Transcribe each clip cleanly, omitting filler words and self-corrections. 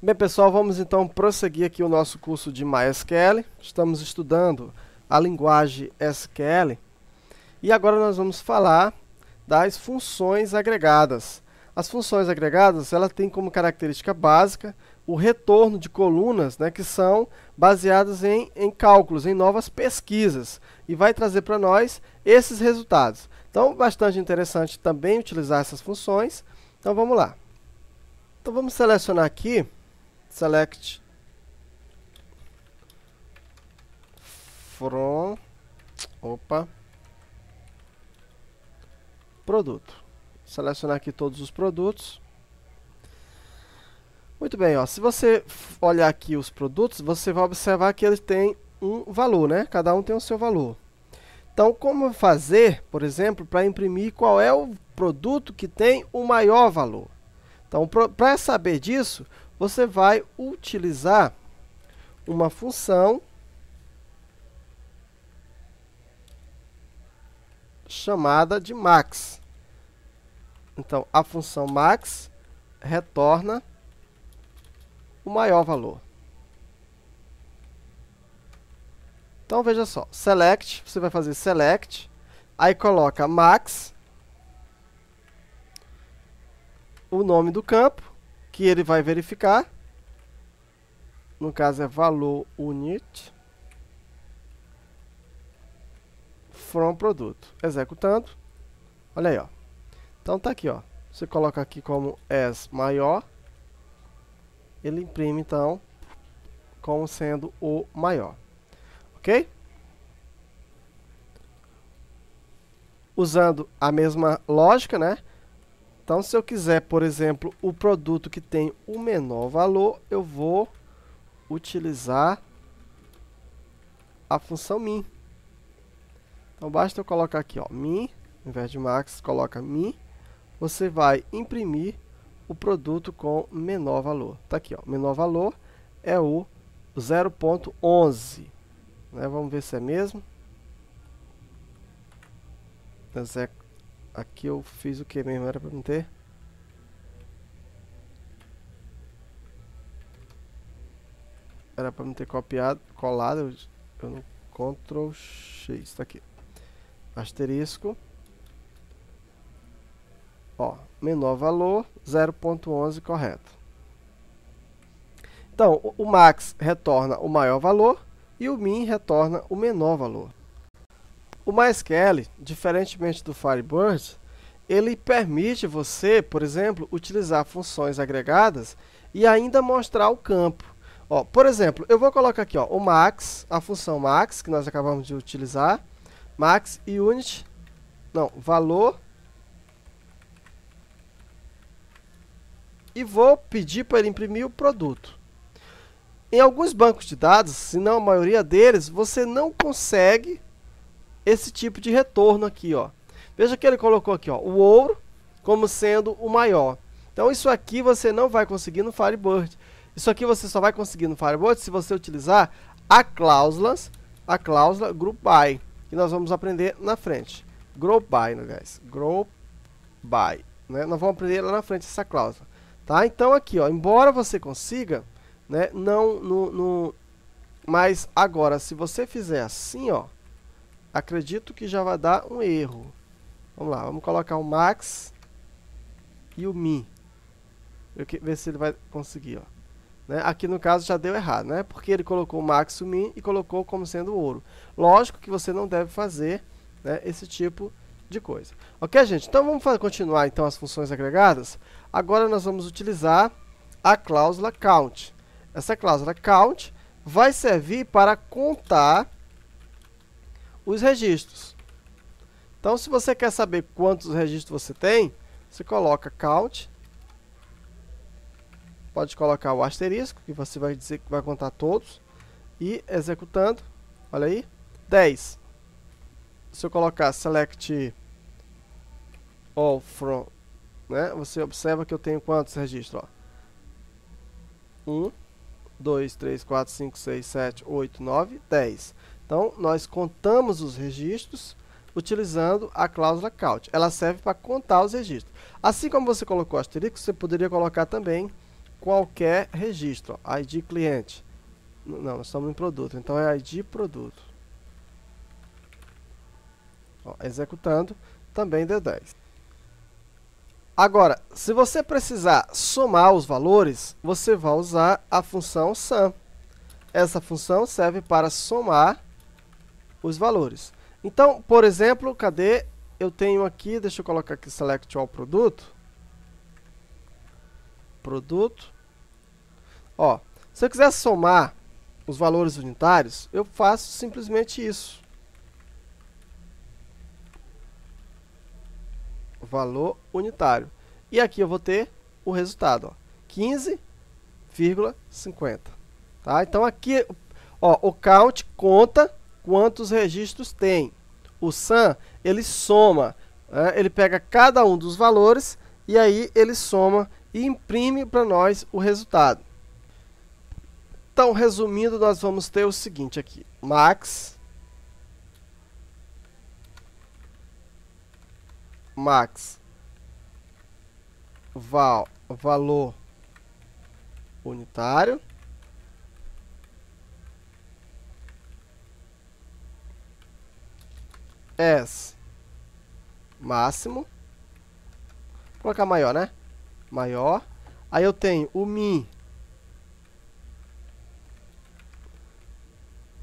Bem, pessoal, vamos então prosseguir aqui o nosso curso de MySQL. Estamos estudando a linguagem SQL e agora nós vamos falar das funções agregadas. As funções agregadas, ela tem como característica básica o retorno de colunas, né, que são baseadas em cálculos, em novas pesquisas, e vai trazer para nós esses resultados. Então, bastante interessante também utilizar essas funções. Então, vamos lá. Então, vamos selecionar aqui, select from, produto. Selecionar aqui todos os produtos. Muito bem, ó, se você olhar aqui os produtos, você vai observar que eles têm um valor, né? Cada um tem o seu valor. Então, como fazer, por exemplo, para imprimir qual é o produto que tem o maior valor? Então, para saber disso, você vai utilizar uma função chamada de max. Então, a função max retorna o maior valor. Então, veja só, select, você vai fazer select, aí coloca max, o nome do campo, que ele vai verificar, no caso é valor unit, from produto, executando, olha aí, ó. Então tá aqui, ó, você coloca aqui como as maior, ele imprime então como sendo o maior, ok? Usando a mesma lógica, né? Então, se eu quiser, por exemplo, o produto que tem o menor valor, eu vou utilizar a função min. Então, basta eu colocar aqui, ó, min, ao invés de max, coloca min, você vai imprimir o produto com menor valor. Tá aqui, ó, menor valor é o 0.11, né? Vamos ver se é mesmo. Aqui eu fiz o que mesmo? Era para não ter? Era para não ter copiado, colado. Eu no Ctrl X, tá aqui. Asterisco. Ó, menor valor, 0.11, correto. Então, o max retorna o maior valor e o min retorna o menor valor. O MySQL, diferentemente do Firebird, ele permite você, por exemplo, utilizar funções agregadas e ainda mostrar o campo. Ó, por exemplo, eu vou colocar aqui, ó, o max, a função max, que nós acabamos de utilizar, max e unit, não, valor, e vou pedir para ele imprimir o produto. Em alguns bancos de dados, se não a maioria deles, você não consegue esse tipo de retorno aqui, ó. Veja que ele colocou aqui, ó, o ouro como sendo o maior. Então, isso aqui você não vai conseguir no Firebird. Isso aqui você só vai conseguir no Firebird se você utilizar a cláusula group by, que nós vamos aprender na frente. Group by, né, guys? Group by, né? Nós vamos aprender lá na frente essa cláusula, tá? Então, aqui, ó, embora você consiga, né, mas agora, se você fizer assim, ó, acredito que já vai dar um erro. Vamos lá, vamos colocar o max e o min. Ver se ele vai conseguir, ó. Né? Aqui no caso já deu errado, né? Porque ele colocou o max e o min e colocou como sendo ouro. Lógico que você não deve fazer, né, esse tipo de coisa. Ok, gente? Então vamos continuar então as funções agregadas. Agora nós vamos utilizar a cláusula count. Essa cláusula count vai servir para contar os registros. Então, se você quer saber quantos registros você tem, você coloca count, pode colocar o asterisco, que você vai dizer que vai contar todos, e executando, olha aí, 10. Se eu colocar select all from, né, você observa que eu tenho quantos registros? Ó? 1, 2, 3, 4, 5, 6, 7, 8, 9, 10. Então, nós contamos os registros utilizando a cláusula count. Ela serve para contar os registros. Assim como você colocou o asterisco, você poderia colocar também qualquer registro. Ó, ID cliente. Não, nós estamos em produto, então é ID produto. Ó, executando, também deu 10. Agora, se você precisar somar os valores, você vai usar a função sum. Essa função serve para somar os valores. Então, por exemplo, cadê? Eu tenho aqui, deixa eu colocar aqui select all produto. Produto. Ó, se eu quiser somar os valores unitários, eu faço simplesmente isso. Valor unitário. E aqui eu vou ter o resultado, 15,50. Tá? Então aqui, ó, o count conta quantos registros tem. O sum, ele soma, né? Ele pega cada um dos valores e aí ele soma e imprime para nós o resultado. Então, resumindo, nós vamos ter o seguinte aqui. Max valor unitário S máximo. Vou colocar maior, né? Maior. Aí eu tenho o min.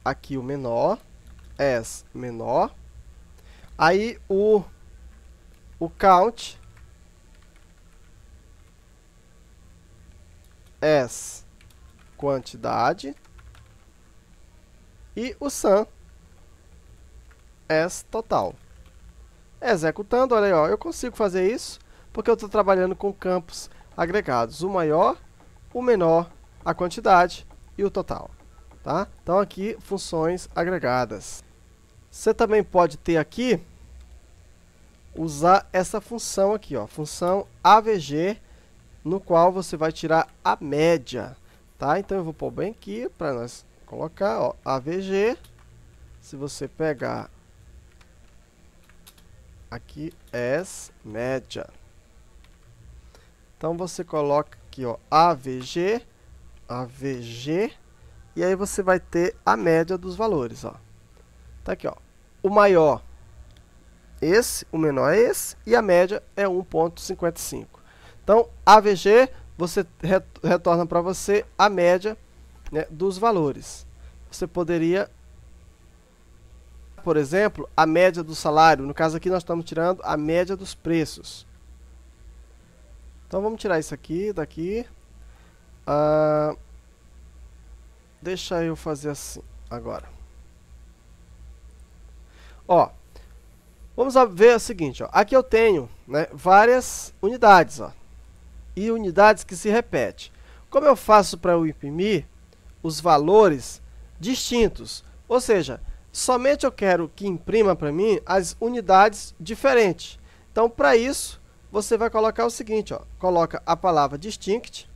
Aqui o menor. S menor. Aí o count. S quantidade. E o sum. S total. Executando, olha aí, ó, eu consigo fazer isso porque eu estou trabalhando com campos agregados. O maior, o menor, a quantidade e o total. Tá? Então aqui, funções agregadas. Você também pode ter aqui, usar essa função aqui, ó, função AVG, no qual você vai tirar a média. Tá? Então eu vou pôr bem aqui para nós colocar, ó, AVG. Se você pegar aqui, S média. Então você coloca aqui, ó, AVG, e aí você vai ter a média dos valores, ó. Tá aqui, ó. O maior esse, o menor é esse, e a média é 1,55. Então, AVG, você retorna para você a média, né, dos valores. Você poderia, por exemplo, a média do salário. No caso aqui nós estamos tirando a média dos preços. Então vamos tirar isso aqui, daqui. Deixa eu fazer assim agora. Ó, vamos ver o seguinte, ó. Aqui eu tenho, né, várias unidades, ó, e unidades que se repetem. Como eu faço para eu imprimir os valores distintos? Ou seja, somente eu quero que imprima para mim as unidades diferentes. Então, para isso, você vai colocar o seguinte, ó, coloca a palavra distinct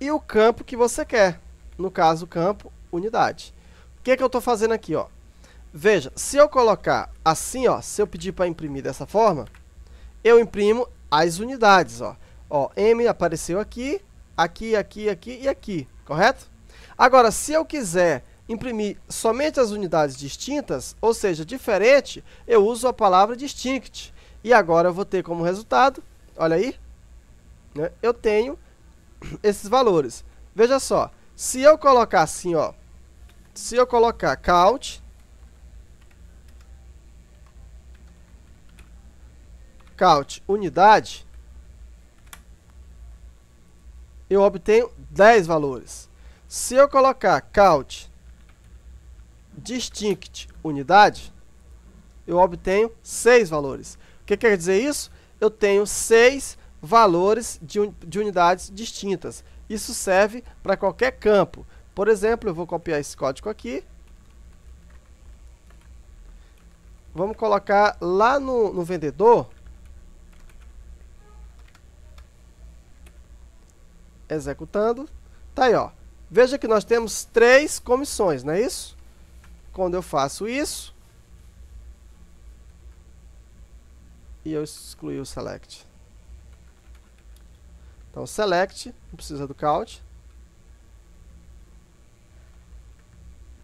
e o campo que você quer. No caso, o campo unidade. O que que eu estou fazendo aqui, ó? Veja, se eu colocar assim, ó, se eu pedir para imprimir dessa forma, eu imprimo as unidades, ó. Ó, M apareceu aqui, aqui, aqui, aqui e aqui, correto? Agora, se eu quiser imprimir somente as unidades distintas, ou seja, diferente, eu uso a palavra distinct. E agora eu vou ter como resultado, olha aí, né, eu tenho esses valores. Veja só, se eu colocar assim, ó, se eu colocar count unidade, eu obtenho 10 valores. Se eu colocar count distinct unidade, eu obtenho 6 valores. O que quer dizer isso? Eu tenho 6 valores de unidades distintas. Isso serve para qualquer campo. Por exemplo, eu vou copiar esse código aqui. Vamos colocar lá no vendedor. Executando. Tá aí, ó. Veja que nós temos 3 comissões, não é isso? Quando eu faço isso, e eu excluí o select. Então, select, não precisa do count.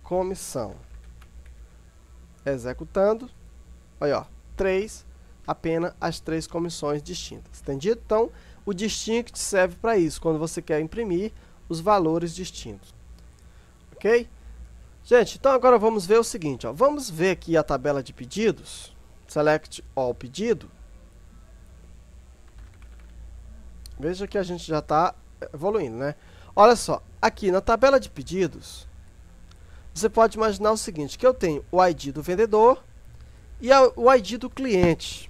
Comissão. Executando. Olha, ó, 3, apenas as 3 comissões distintas. Entendido? Então, o distinct serve para isso, quando você quer imprimir os valores distintos. Ok? Gente, então agora vamos ver o seguinte, ó. Vamos ver aqui a tabela de pedidos. Select all pedido. Veja que a gente já está evoluindo, né? Olha só, aqui na tabela de pedidos, você pode imaginar o seguinte, que eu tenho o ID do vendedor e o ID do cliente.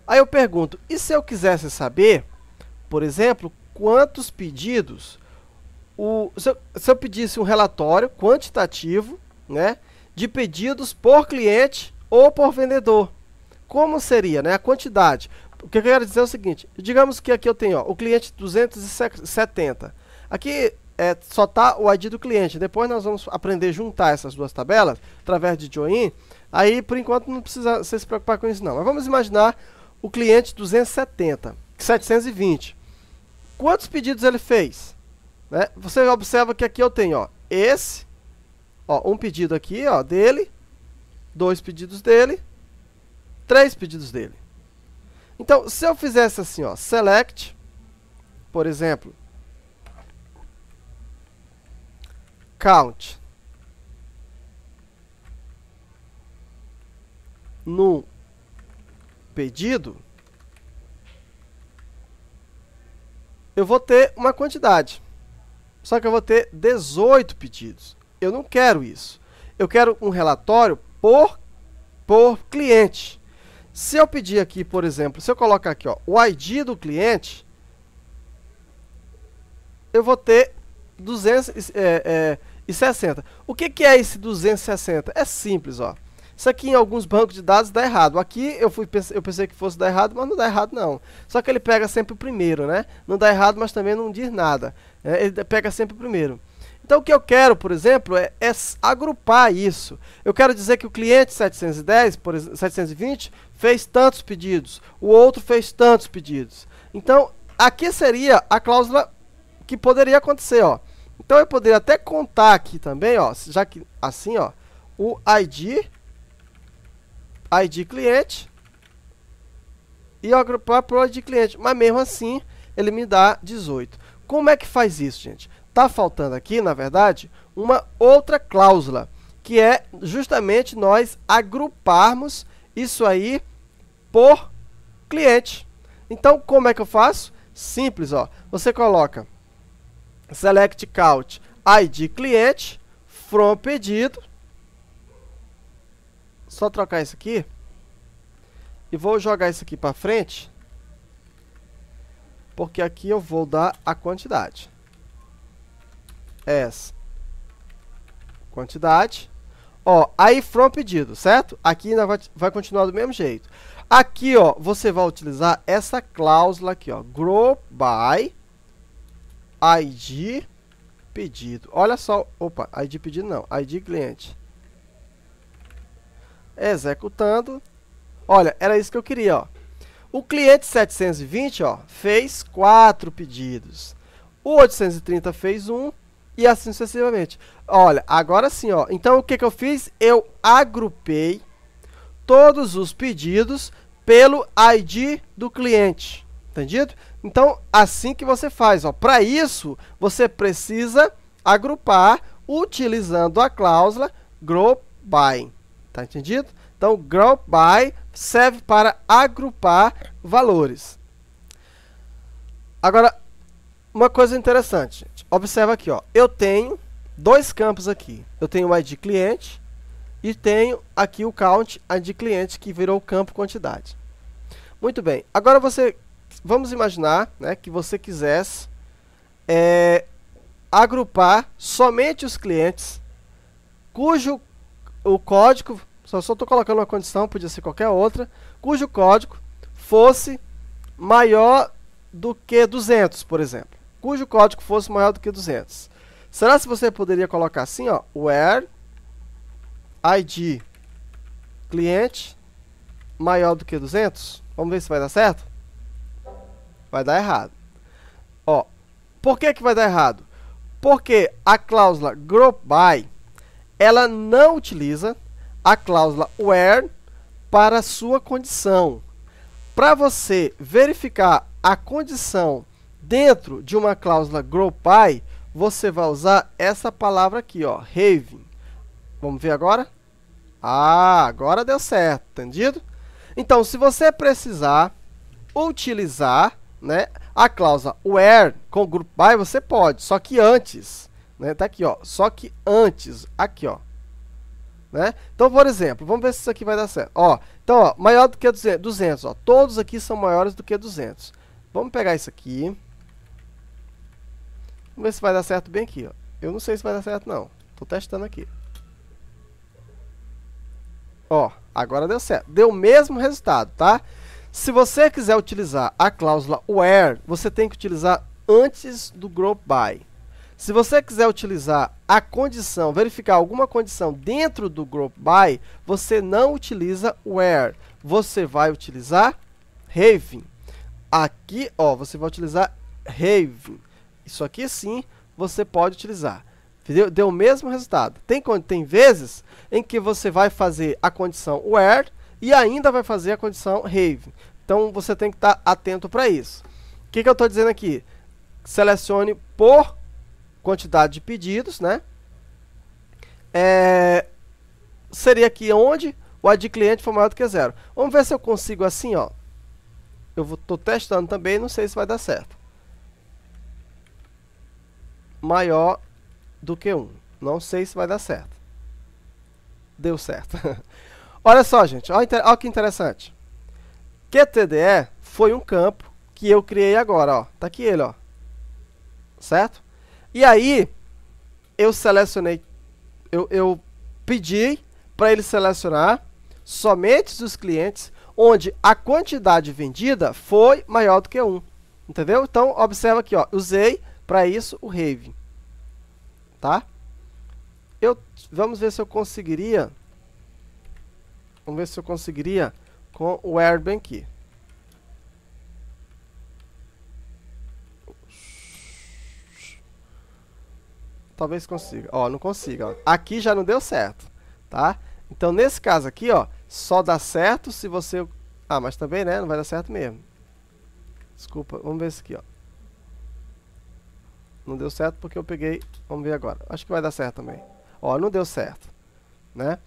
Aí eu pergunto, e se eu quisesse saber, por exemplo, quantos pedidos, se eu pedisse um relatório quantitativo, né, de pedidos por cliente ou por vendedor, como seria, né, a quantidade? O que eu quero dizer é o seguinte, digamos que aqui eu tenho, ó, o cliente 270. Aqui só está o ID do cliente. Depois nós vamos aprender a juntar essas duas tabelas através de join. Aí, por enquanto, não precisa você se preocupar com isso, não. Mas vamos imaginar o cliente 270, 720. Quantos pedidos ele fez? Né? Você observa que aqui eu tenho, ó, esse, ó, um pedido aqui, ó, dele, 2 pedidos dele, 3 pedidos dele. Então, se eu fizesse assim, ó, select, por exemplo, count no pedido, eu vou ter uma quantidade. Só que eu vou ter 18 pedidos. Eu não quero isso. Eu quero um relatório por cliente. Se eu pedir aqui, por exemplo, se eu colocar aqui, ó, o ID do cliente, eu vou ter 260. O que é esse 260? É simples, ó. Isso aqui em alguns bancos de dados dá errado. Aqui eu pensei que fosse dar errado, mas não dá errado não. Só que ele pega sempre o primeiro, né? Não dá errado, mas também não diz nada. Ele pega sempre o primeiro. Então o que eu quero, por exemplo, é agrupar isso. Eu quero dizer que o cliente 710, por exemplo, 720, fez tantos pedidos. O outro fez tantos pedidos. Então, aqui seria a cláusula que poderia acontecer, ó. Então eu poderia até contar aqui também, ó, já que assim, ó, o ID cliente e agrupar para o ID cliente, mas mesmo assim ele me dá 18. Como é que faz isso, gente? Tá faltando aqui, na verdade, uma outra cláusula, que é justamente nós agruparmos isso aí por cliente. Então, como é que eu faço? Simples, ó. Você coloca select count ID cliente from pedido. Só trocar isso aqui. E vou jogar isso aqui para frente. Porque aqui eu vou dar a quantidade. Essa quantidade. Ó, aí from pedido, certo? Aqui ainda vai continuar do mesmo jeito. Aqui, ó, você vai utilizar essa cláusula aqui, ó. Group by ID pedido. Olha só, opa, ID pedido não, ID cliente. Executando. Olha, era isso que eu queria, ó. O cliente 720, ó, fez 4 pedidos. O 830 fez 1 e assim sucessivamente. Olha, agora sim, ó. Então o que que eu fiz? Eu agrupei todos os pedidos pelo ID do cliente. Entendido? Então, assim que você faz, ó. Para isso, você precisa agrupar utilizando a cláusula group by. Tá entendido? Então, group by serve para agrupar valores. Agora, uma coisa interessante, gente. Observa aqui, ó. Eu tenho 2 campos aqui. Eu tenho o ID cliente e tenho aqui o count ID cliente, que virou o campo quantidade. Muito bem. Agora vamos imaginar, né, que você quisesse agrupar somente os clientes cujo o código, só estou colocando uma condição, podia ser qualquer outra, cujo código fosse maior do que 200, por exemplo. Cujo código fosse maior do que 200. Será que você poderia colocar assim, ó, where ID cliente maior do que 200? Vamos ver se vai dar certo? Vai dar errado. Ó, por que que vai dar errado? Porque a cláusula group by, ela não utiliza a cláusula where para sua condição. Para você verificar a condição dentro de uma cláusula group by, você vai usar essa palavra aqui, ó, having. Vamos ver agora? Ah, agora deu certo, entendido? Então, se você precisar utilizar, né, a cláusula where com group by, você pode, só que antes, né, tá aqui, ó, só que antes, aqui, ó, né? Então, por exemplo, vamos ver se isso aqui vai dar certo. Ó, então, ó, maior do que 200, ó, todos aqui são maiores do que 200. Vamos pegar isso aqui. Vamos ver se vai dar certo bem aqui, ó. Eu não sei se vai dar certo, não. Tô testando aqui. Ó, agora deu certo. Deu o mesmo resultado, tá? Se você quiser utilizar a cláusula where, você tem que utilizar antes do group by. Se você quiser utilizar a condição, verificar alguma condição dentro do group by, você não utiliza where. Você vai utilizar having. Aqui, ó, você vai utilizar having. Isso aqui sim, você pode utilizar. Deu o mesmo resultado. Tem vezes em que você vai fazer a condição where e ainda vai fazer a condição having. Então, você tem que estar atento para isso. O que eu estou dizendo aqui? Selecione por quantidade de pedidos, né? Seria aqui onde o adquirente for maior do que 0. Vamos ver se eu consigo assim, ó. Eu estou testando também, não sei se vai dar certo. Maior do que 1. Não sei se vai dar certo. Deu certo. Olha só, gente. Olha que interessante. QTDE foi um campo que eu criei agora, ó. Tá aqui ele, ó. Certo? E aí, eu selecionei, eu pedi para ele selecionar somente os clientes onde a quantidade vendida foi maior do que 1. Entendeu? Então, observa aqui, ó. Usei para isso o having. Tá? Vamos ver se eu conseguiria. Vamos ver se eu conseguiria com o where bem aqui. Talvez consiga. Ó, não consiga. Ó. Aqui já não deu certo, tá? Então, nesse caso aqui, ó, só dá certo se você... Ah, mas também, né? Não vai dar certo mesmo. Desculpa. Vamos ver isso aqui, ó. Não deu certo porque eu peguei... Vamos ver agora. Acho que vai dar certo também. Ó, não deu certo, né?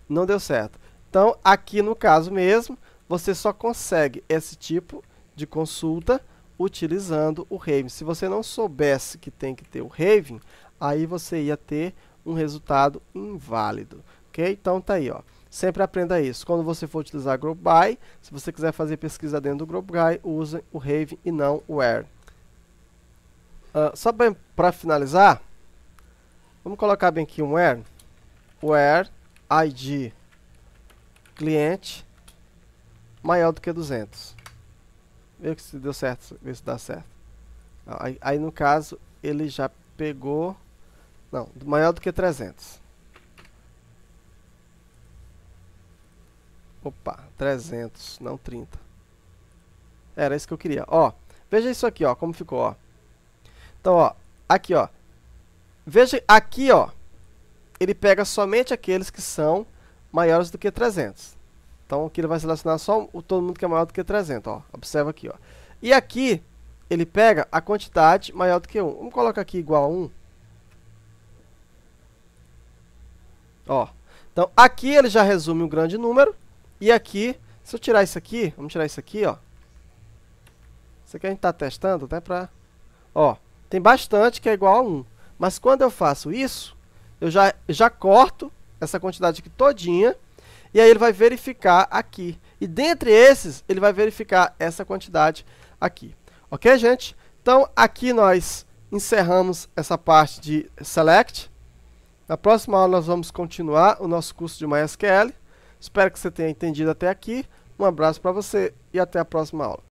Não deu certo. Então, aqui no caso mesmo, você só consegue esse tipo de consulta utilizando o having. Se você não soubesse que tem que ter o having, aí você ia ter um resultado inválido, ok? Então tá aí, ó. Sempre aprenda isso. Quando você for utilizar group by, se você quiser fazer pesquisa dentro do group by, use o having e não o where. Só para finalizar, vamos colocar bem aqui um where. Where ID cliente maior do que 200. Vê se deu certo, vê se dá certo. Aí no caso, ele já pegou... Não, maior do que 300. Opa, 300, não 30. Era isso que eu queria. Ó, veja isso aqui, ó, como ficou, ó. Então, ó, aqui, ó. Veja aqui, ó. Ele pega somente aqueles que são maiores do que 300. Então, aqui ele vai selecionar só todo mundo que é maior do que 300, ó. Observa aqui, ó. E aqui, ele pega a quantidade maior do que 1. Vamos colocar aqui igual a 1. Ó, então aqui ele já resume um grande número, e aqui, se eu tirar isso aqui, vamos tirar isso aqui, ó. Isso aqui a gente está testando, até para... Ó, tem bastante que é igual a 1, mas quando eu faço isso, eu já corto essa quantidade aqui todinha, e aí ele vai verificar aqui. E dentre esses, ele vai verificar essa quantidade aqui. Ok, gente? Então, aqui nós encerramos essa parte de Select. Na próxima aula nós vamos continuar o nosso curso de MySQL. Espero que você tenha entendido até aqui. Um abraço para você e até a próxima aula.